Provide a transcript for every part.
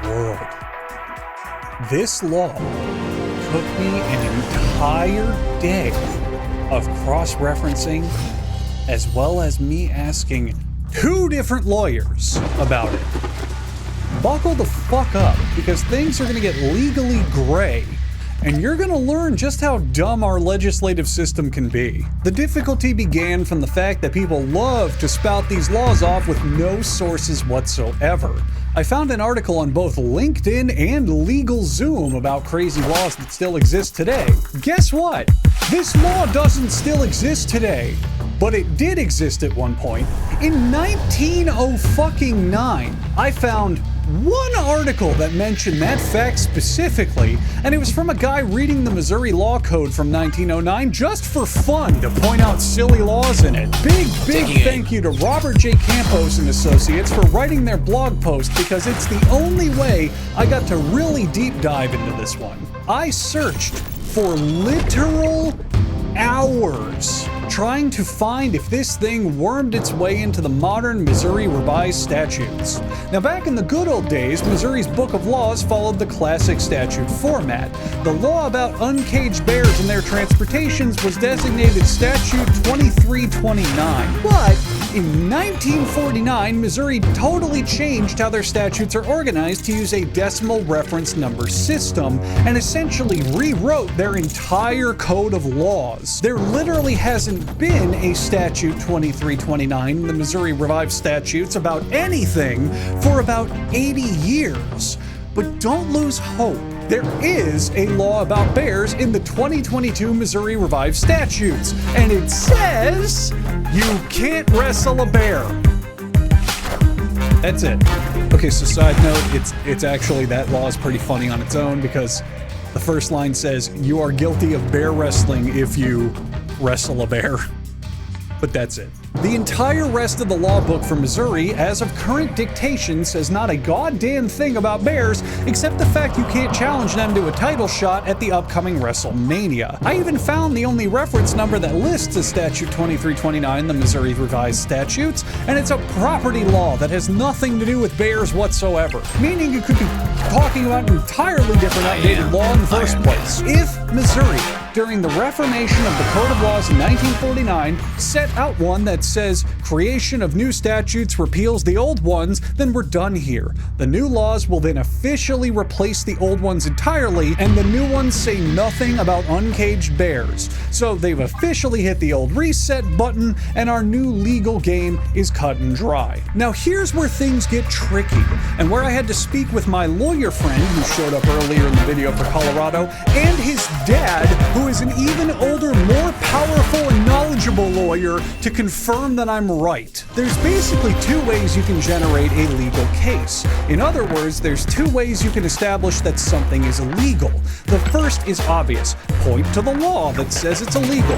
world. This law took me an entire day of cross-referencing, as well as me asking 2 different lawyers about it. Buckle the fuck up, because things are gonna get legally gray, and you're gonna learn just how dumb our legislative system can be. The difficulty began from the fact that people love to spout these laws off with no sources whatsoever. I found an article on both LinkedIn and LegalZoom about crazy laws that still exist today. Guess what? This law doesn't still exist today, but it did exist at one point. In 1909, I found one article that mentioned that fact specifically, and it was from a guy reading the Missouri Law Code from 1909 just for fun to point out silly laws in it. Big thank you to Robert J. Campos and Associates for writing their blog post, because it's the only way I got to really deep dive into this one. I searched for literal hours trying to find if this thing wormed its way into the modern Missouri Revised Statutes. Now, back in the good old days, Missouri's Book of Laws followed the classic statute format. The law about uncaged bears and their transportations was designated Statute 2329. But in 1949, Missouri totally changed how their statutes are organized to use a decimal reference number system, and essentially rewrote their entire code of laws. There literally hasn't been a Statute 2329 in the Missouri Revised Statutes about anything for about 80 years. But don't lose hope. There is a law about bears in the 2022 Missouri Revised Statutes, and it says you can't wrestle a bear. That's it. Okay, so side note, it's actually, that law is pretty funny on its own, because the first line says you are guilty of bear wrestling if you wrestle a bear. But that's it. The entire rest of the law book for Missouri, as of current dictation, says not a goddamn thing about bears, except the fact you can't challenge them to a title shot at the upcoming WrestleMania. I even found the only reference number that lists a Statute 2329, the Missouri Revised Statutes, and it's a property law that has nothing to do with bears whatsoever, meaning you could be talking about an entirely different outdated law in the first place. If Missouri, during the reformation of the Code of Laws in 1949, set out one that says creation of new statutes repeals the old ones, then we're done here. The new laws will then officially replace the old ones entirely, and the new ones say nothing about uncaged bears. So they've officially hit the old reset button, and our new legal game is cut and dry. Now here's where things get tricky, and where I had to speak with my lawyer friend who showed up earlier in the video for Colorado, and his dad, who is an even older, more powerful and knowledgeable lawyer, to confirm that I'm right. There's basically 2 ways you can generate a legal case. In other words, there's 2 ways you can establish that something is illegal. The first is obvious. Point to the law that says it's illegal.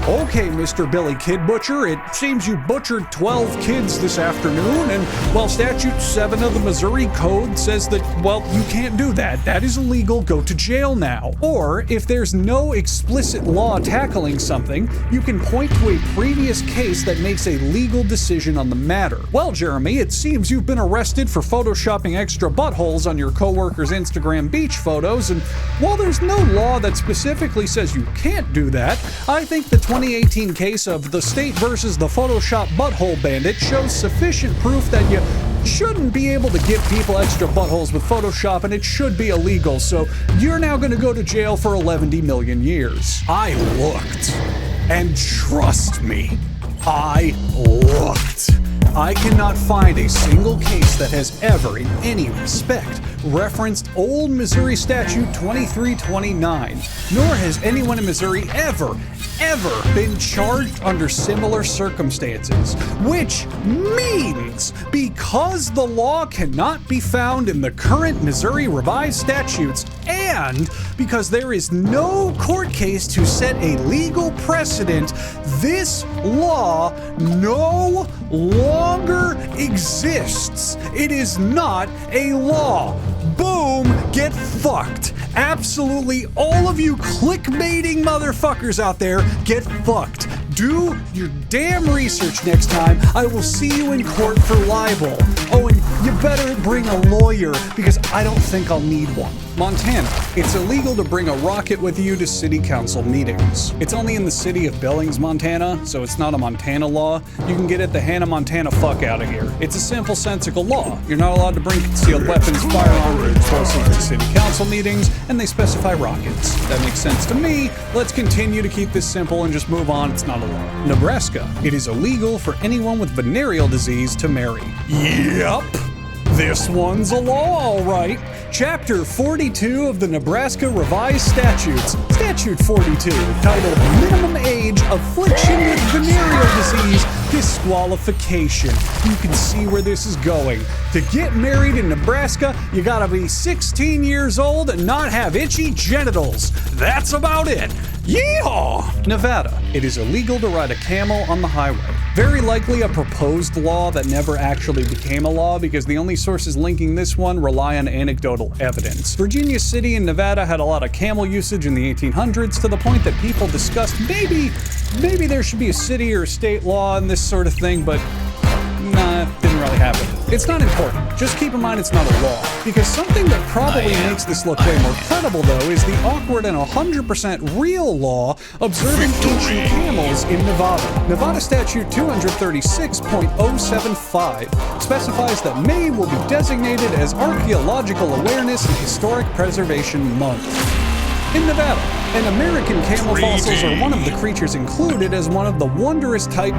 Okay, Mr. Billy Kid Butcher, it seems you butchered 12 kids this afternoon, and while Statute 7 of the Missouri Code says that, well, you can't do that. That is illegal. Go to jail now. Or, if there's no explicit law tackling something, you can point to a previous case that makes a legal decision on the matter. Well, Jeremy, it seems you've been arrested for photoshopping extra buttholes on your coworkers' Instagram beach photos, and while there's no law that specifically says you can't do that, I think the 2018 case of the state versus the Photoshop butthole bandit shows sufficient proof that you shouldn't be able to give people extra buttholes with Photoshop, and it should be illegal, so you're now going to go to jail for 11 million years. I looked, and trust me, I looked. I cannot find a single case that has ever, in any respect, referenced old Missouri Statute 2329, nor has anyone in Missouri ever been charged under similar circumstances, which means because the law cannot be found in the current Missouri Revised Statutes, and because there is no court case to set a legal precedent, this law no longer exists. It is not a law. Boom, get fucked. Absolutely all of you clickbaiting motherfuckers out there, get fucked. Do your damn research next time. I will see you in court for libel. Oh, and you better bring a lawyer because I don't think I'll need one. Montana. It's illegal to bring a rocket with you to city council meetings. It's only in the city of Billings, Montana, so it's not a Montana law. You can get it the Hannah Montana fuck out of here. It's a simple, sensical law. You're not allowed to bring concealed weapons, firearms, or explosives to city council meetings, and they specify rockets. That makes sense to me. Let's continue to keep this simple and just move on. It's not a law. Nebraska. It is illegal for anyone with venereal disease to marry. Yep. This one's a law, all right. Chapter 42 of the Nebraska Revised Statutes, Statute 42, titled Minimum Age, Affliction with Venereal Disease, Disqualification. You can see where this is going. To get married in Nebraska, you gotta be 16 years old and not have itchy genitals. That's about it. Yeehaw! Nevada. It is illegal to ride a camel on the highway. Very likely a proposed law that never actually became a law because the only sources linking this one rely on anecdotal evidence. Virginia City in Nevada had a lot of camel usage in the 1800s to the point that people discussed maybe there should be a city or state law and this sort of thing, but nah, it didn't really happen. It's not important. Just keep in mind it's not a law. Because something that probably makes this look way more credible, though, is the awkward and 100% real law observing ancient camels in Nevada. Nevada Statute 236.075 specifies that May will be designated as Archaeological Awareness and Historic Preservation Month. In Nevada, and American camel fossils are one of the creatures included as one of the wondrous type.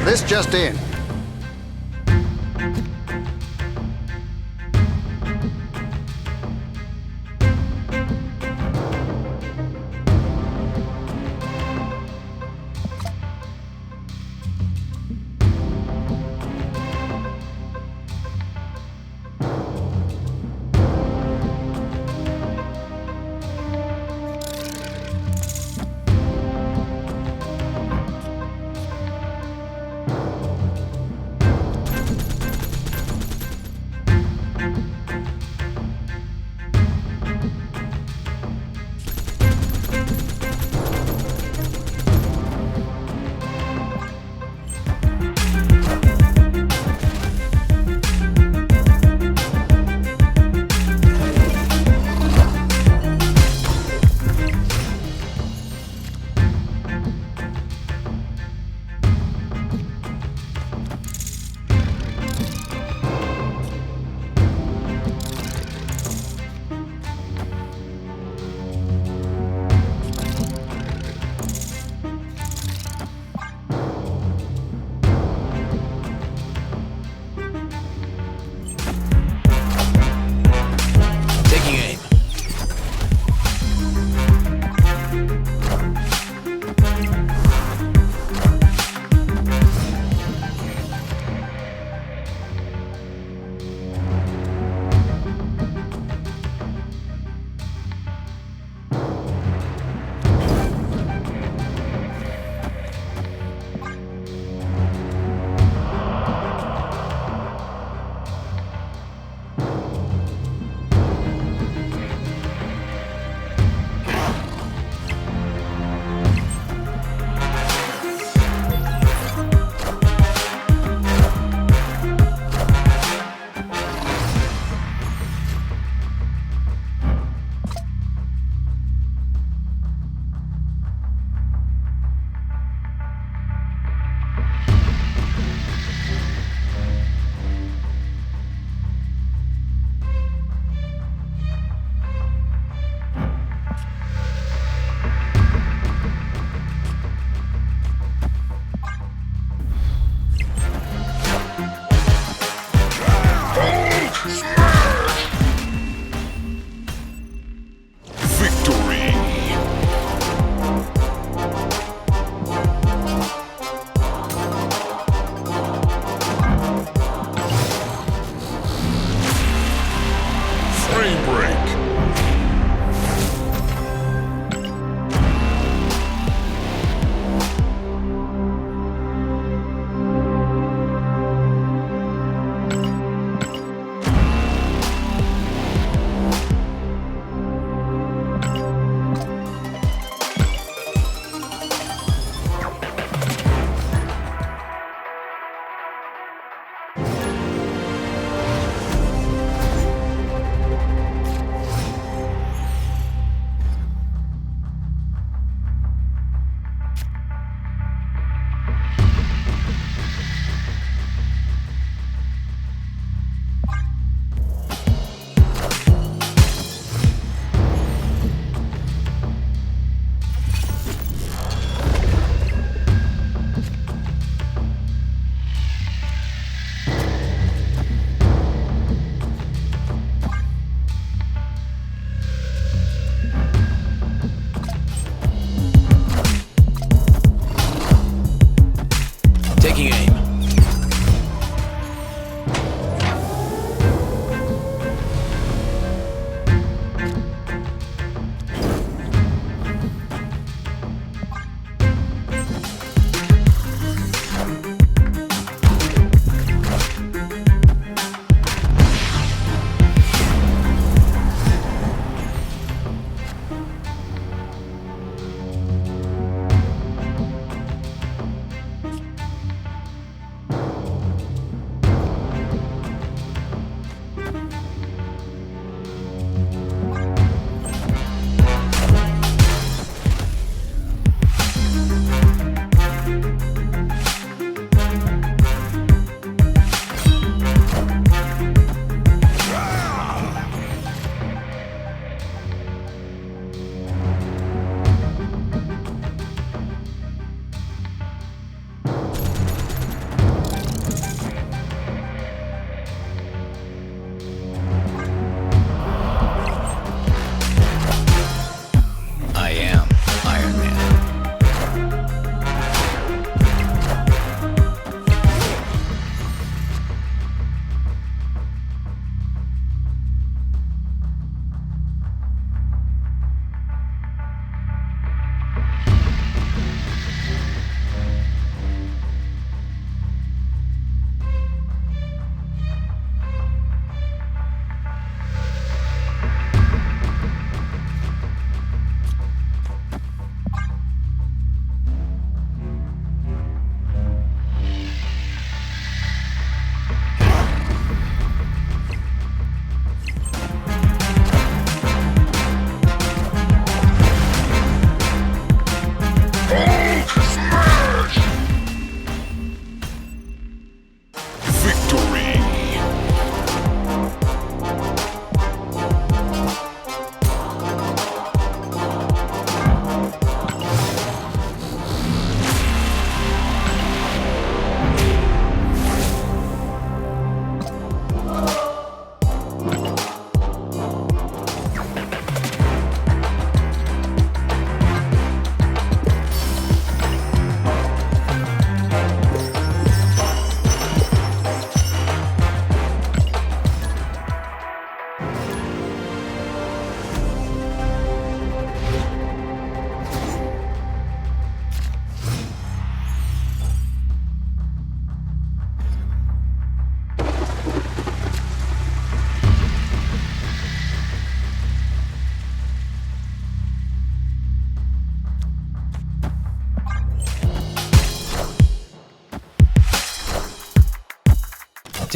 This just in.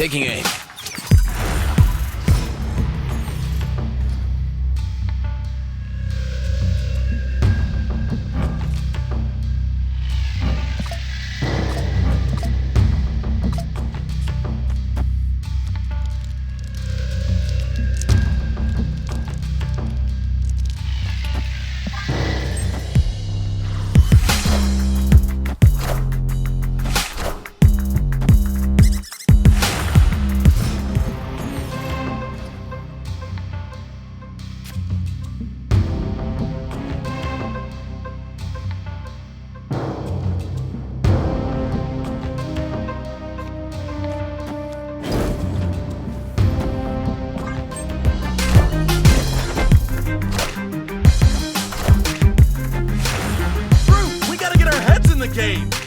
Taking aim. We gotta get our heads in the game!